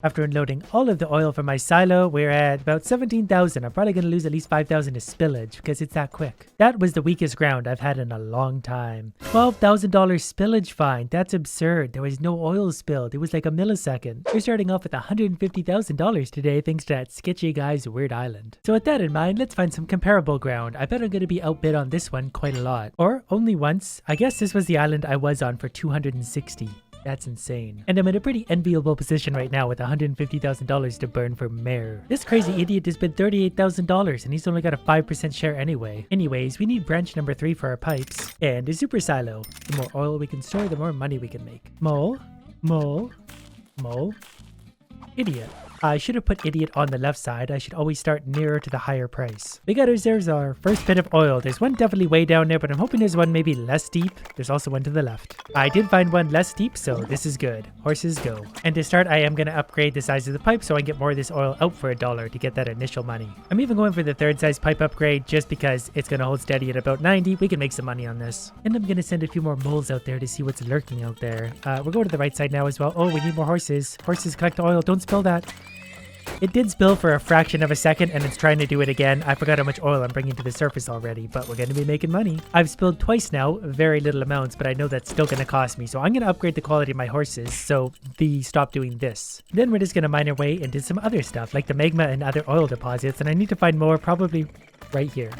After unloading all of the oil from my silo, we're at about 17,000. I'm probably going to lose at least 5,000 to spillage because it's that quick. That was the weakest ground I've had in a long time. $12,000 spillage fine. That's absurd. There was no oil spilled. It was like a millisecond. We're starting off with $150,000 today thanks to that sketchy guy's weird island. So with that in mind, let's find some comparable ground. I bet I'm going to be outbid on this one quite a lot. Or only once. I guess this was the island I was on for 260. That's insane. And I'm in a pretty enviable position right now with $150,000 to burn for mayor. This crazy idiot has bid $38,000 and he's only got a 5% share anyway. Anyways, we need branch number 3 for our pipes and a super silo. The more oil we can store, the more money we can make. Mole, mole, mole, idiot. I should have put idiot on the left side. I should always start nearer to the higher price. We got there's our first bit of oil. There's one definitely way down there, but I'm hoping there's one maybe less deep. There's also one to the left. I did find one less deep, so this is good. Horses go. And to start, I am going to upgrade the size of the pipe so I can get more of this oil out for $1 to get that initial money. I'm even going for the third size pipe upgrade just because it's going to hold steady at about 90. We can make some money on this. And I'm going to send a few more moles out there to see what's lurking out there. We're going to the right side now as well. Oh, we need more horses. Horses collect oil. Don't spill that. It did spill for a fraction of a second and it's trying to do it again. I forgot how much oil I'm bringing to the surface already, but we're going to be making money. I've spilled twice now, very little amounts, but I know that's still going to cost me. So I'm going to upgrade the quality of my horses so they stop doing this. Then we're just going to mine our way into some other stuff like the magma and other oil deposits. And I need to find more, probably right here.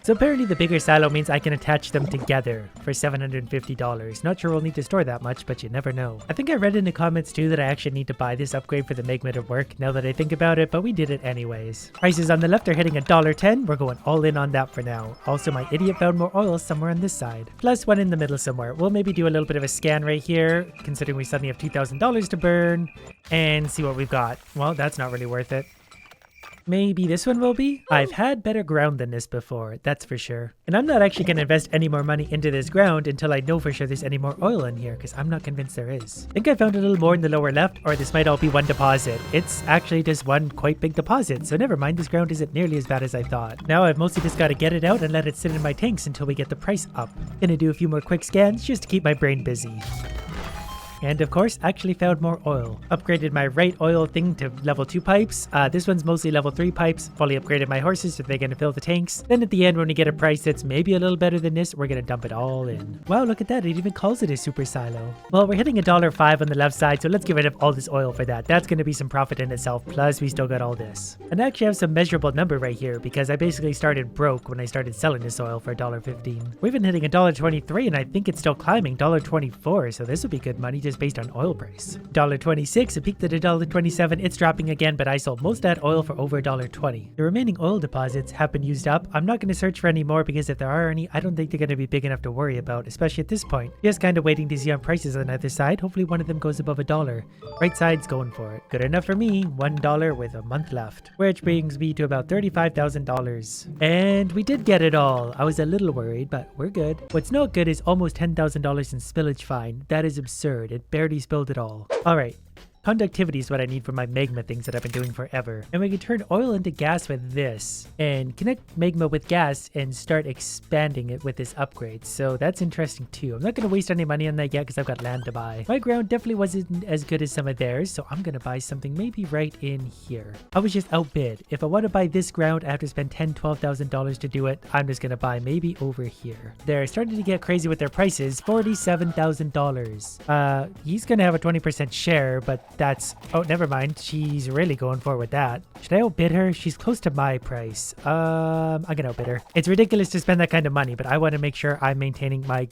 So apparently the bigger silo means I can attach them together for $750. Not sure we'll need to store that much, but you never know. I think I read in the comments too that I actually need to buy this upgrade for the magma to work now that I think about it, but we did it anyways. Prices on the left are hitting $1.10. We're going all in on that for now. Also, my idiot found more oil somewhere on this side. Plus one in the middle somewhere. We'll maybe do a little bit of a scan right here, considering we suddenly have $2,000 to burn, and see what we've got. Well, that's not really worth it. Maybe this one will be? I've had better ground than this before, that's for sure. And I'm not actually going to invest any more money into this ground until I know for sure there's any more oil in here, because I'm not convinced there is. I think I found a little more in the lower left, or this might all be one deposit. It's actually just one quite big deposit, so never mind, this ground isn't nearly as bad as I thought. Now I've mostly just got to get it out and let it sit in my tanks until we get the price up. Gonna do a few more quick scans just to keep my brain busy. And of course, actually found more oil. Upgraded my right oil thing to level 2 pipes. This one's mostly level 3 pipes. Fully upgraded my horses so they're going to fill the tanks. Then at the end, when we get a price that's maybe a little better than this, we're going to dump it all in. Wow, look at that. It even calls it a super silo. Well, we're hitting $1.05 on the left side, so let's get rid of all this oil for that. That's going to be some profit in itself. Plus, we still got all this. And I actually have some measurable number right here because I basically started broke when I started selling this oil for $1.15. We've been hitting $1.23 and I think it's still climbing $1.24, so this would be good money just based on oil price. $1.26, it peaked at $1.27, it's dropping again, but I sold most of that oil for over $1.20. The remaining oil deposits have been used up. I'm not going to search for any more because if there are any, I don't think they're going to be big enough to worry about, especially at this point. Just kind of waiting to see on prices on either side. Hopefully one of them goes above $1. Right side's going for it. Good enough for me, $1 with a month left, which brings me to about $35,000. And we did get it all. I was a little worried, but we're good. What's not good is almost $10,000 in spillage fine. That is absurd. It barely spilled at all. All right. Conductivity is what I need for my magma things that I've been doing forever. And we can turn oil into gas with this and connect magma with gas and start expanding it with this upgrade. So that's interesting too. I'm not going to waste any money on that yet because I've got land to buy. My ground definitely wasn't as good as some of theirs, so I'm going to buy something maybe right in here. I was just outbid. If I want to buy this ground, I have to spend $10,000-$12,000 to do it. I'm just going to buy maybe over here. They're starting to get crazy with their prices. $47,000. He's going to have a 20% share, but that's, oh, never mind. She's really going for it with that. Should I outbid her? She's close to my price. I'm gonna outbid her. It's ridiculous to spend that kind of money, but I want to make sure I'm maintaining my,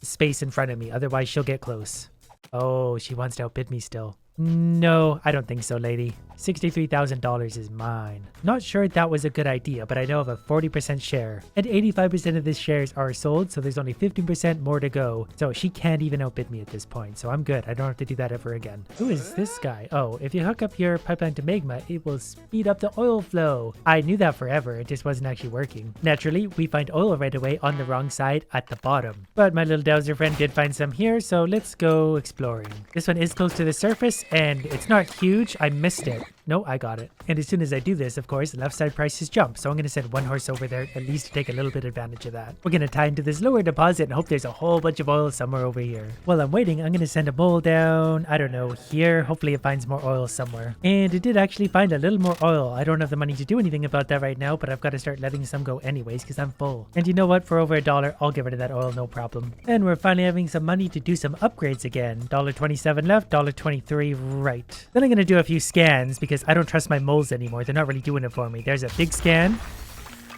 space in front of me. Otherwise, she'll get close. Oh, she wants to outbid me still. No, I don't think so, lady. $63,000 is mine. Not sure that was a good idea, but I know I have a 40% share. And 85% of the shares are sold, so there's only 15% more to go. So she can't even outbid me at this point, so I'm good. I don't have to do that ever again. Who is this guy? Oh, if you hook up your pipeline to magma, it will speed up the oil flow. I knew that forever, it just wasn't actually working. Naturally, we find oil right away on the wrong side at the bottom. But my little dowser friend did find some here, so let's go exploring. This one is close to the surface, and it's not huge. I missed it. No, I got it. And as soon as I do this, of course, left side prices jump. So I'm going to send one horse over there at least to take a little bit advantage of that. We're going to tie into this lower deposit and hope there's a whole bunch of oil somewhere over here. While I'm waiting, I'm going to send a mole down, I don't know, here. Hopefully it finds more oil somewhere. And it did actually find a little more oil. I don't have the money to do anything about that right now, but I've got to start letting some go anyways because I'm full. And you know what? For over $1, I'll get rid of that oil, no problem. And we're finally having some money to do some upgrades again. $1.27 left, $1.23 right. Then I'm going to do a few scans because I don't trust my moles anymore. They're not really doing it for me. There's a big scan.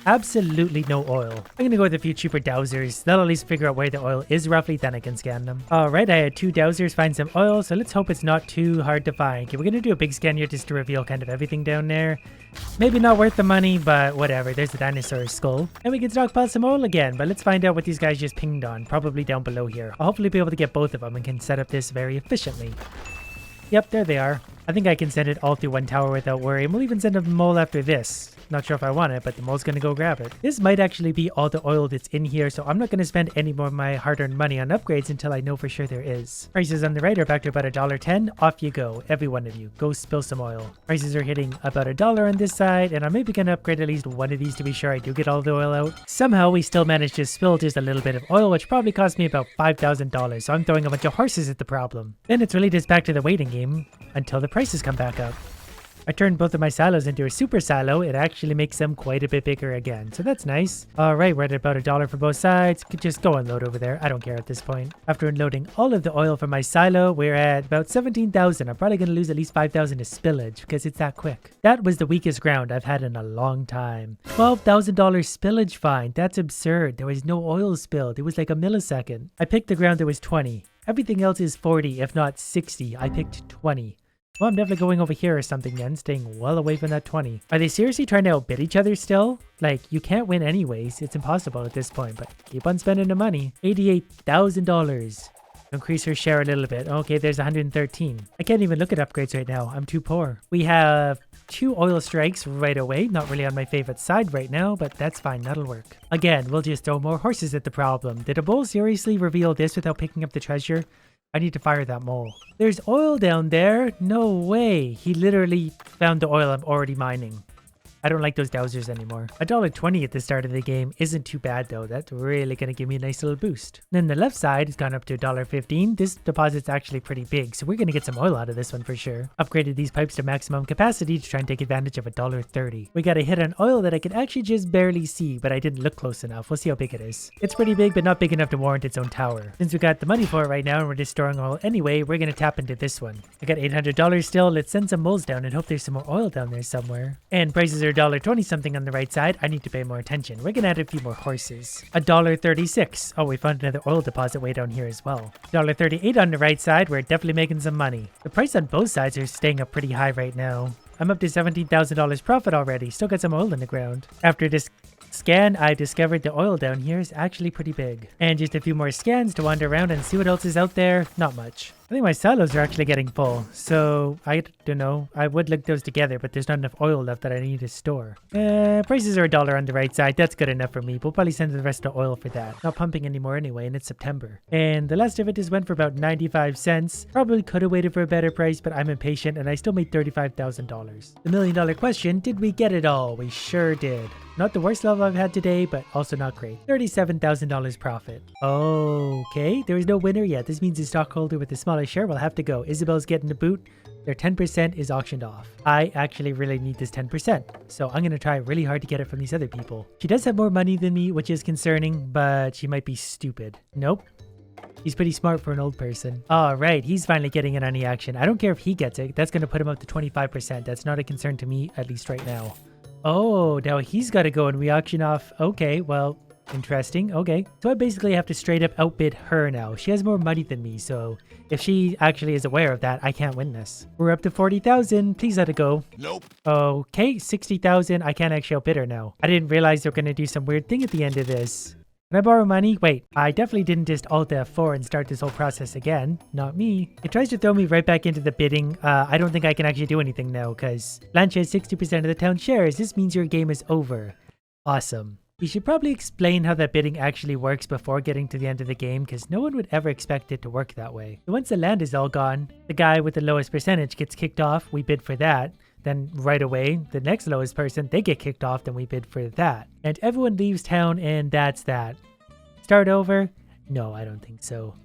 Absolutely no oil. I'm going to go with a few cheaper dowsers. That'll at least figure out where the oil is roughly, then I can scan them. Alright, I had 2 dowsers find some oil, so let's hope it's not too hard to find. Okay, we're going to do a big scan here just to reveal kind of everything down there. Maybe not worth the money, but whatever. There's the dinosaur skull. And we can stockpile some oil again, but let's find out what these guys just pinged on. Probably down below here. I'll hopefully be able to get both of them and can set up this very efficiently. Yep, there they are. I think I can send it all through one tower without worry. And we'll even send a mole after this. Not sure if I want it, but the mole's gonna go grab it. This might actually be all the oil that's in here, so I'm not gonna spend any more of my hard-earned money on upgrades until I know for sure there is. Prices on the right are back to about $1.10. Off you go, every one of you. Go spill some oil. Prices are hitting about $1 on this side, and I'm maybe gonna upgrade at least one of these to be sure I do get all the oil out. Somehow we still managed to spill just a little bit of oil, which probably cost me about $5,000, so I'm throwing a bunch of horses at the problem. Then it's really just back to the waiting game until the prices come back up. I turned both of my silos into a super silo. It actually makes them quite a bit bigger again, so that's nice. Alright, we're at about $1 for both sides. Could just go unload over there. I don't care at this point. After unloading all of the oil from my silo, we're at about 17,000. I'm probably going to lose at least 5,000 to spillage because it's that quick. That was the weakest ground I've had in a long time. $12,000 spillage fine. That's absurd. There was no oil spilled. It was like a millisecond. I picked the ground that was 20. Everything else is 40, if not 60. I picked 20. Well, I'm definitely going over here or something then, staying well away from that 20. Are they seriously trying to outbid each other still? Like, you can't win anyways. It's impossible at this point, but keep on spending the money. $88,000. Increase her share a little bit. Okay, there's 113. I can't even look at upgrades right now. I'm too poor. We have 2 oil strikes right away. Not really on my favorite side right now, but that's fine. That'll work. Again, we'll just throw more horses at the problem. Did a bull seriously reveal this without picking up the treasure? I need to fire that mole. There's oil down there. No way. He literally found the oil I'm already mining. I don't like those dowsers anymore. $1.20 at the start of the game isn't too bad though. That's really going to give me a nice little boost. Then the left side has gone up to $1.15. This deposit's actually pretty big, so we're going to get some oil out of this one for sure. Upgraded these pipes to maximum capacity to try and take advantage of $1.30. We got a hit on oil that I could actually just barely see, but I didn't look close enough. We'll see how big it is. It's pretty big, but not big enough to warrant its own tower. Since we got the money for it right now and we're just storing oil anyway, we're going to tap into this one. I got $800 still. Let's send some moles down and hope there's some more oil down there somewhere. And prices are $1.20 something on the right side. I need to pay more attention. We're gonna add a few more horses. $1.36. Oh, we found another oil deposit way down here as well. $1.38 on the right side. We're definitely making some money. The price on both sides are staying up pretty high right now. I'm up to $17,000 profit already. Still got some oil in the ground. After this scan, I discovered the oil down here is actually pretty big. And just a few more scans to wander around and see what else is out there. Not much. I think my silos are actually getting full, so I don't know. I would link those together, but there's not enough oil left that I need to store. Prices are $1 on the right side. That's good enough for me. We'll probably send the rest of the oil for that. Not pumping anymore anyway, and it's September. And the last of it just went for about 95 cents. Probably could have waited for a better price, but I'm impatient, and I still made $35,000. The million-dollar question, did we get it all? We sure did. Not the worst level I've had today, but also not great. $37,000 profit. Okay, there is no winner yet. This means the stockholder with the smallest share will have to go. Isabel's getting the boot. Their 10% is auctioned off. I actually really need this 10%, so I'm going to try really hard to get it from these other people. She does have more money than me, which is concerning, but she might be stupid. Nope. He's pretty smart for an old person. Alright, he's finally getting in on the action. I don't care if he gets it. That's going to put him up to 25%. That's not a concern to me, at least right now. Oh, now he's got to go and we auction off. Okay, well, interesting. Okay. So I basically have to straight up outbid her now. She has more money than me, so if she actually is aware of that, I can't win this. We're up to 40,000. Please let it go. Nope. Okay, 60,000. I can't actually outbid her now. I didn't realize they're going to do some weird thing at the end of this. Can I borrow money? Wait, I definitely didn't just Alt F4 and start this whole process again. Not me. It tries to throw me right back into the bidding. I don't think I can actually do anything now because Blanche has 60% of the town shares. This means your game is over. Awesome. You should probably explain how that bidding actually works before getting to the end of the game because no one would ever expect it to work that way. So once the land is all gone, the guy with the lowest percentage gets kicked off. We bid for that. then right away, the next lowest person, they get kicked off, then we bid for that. And everyone leaves town and that's that. Start over? No, I don't think so.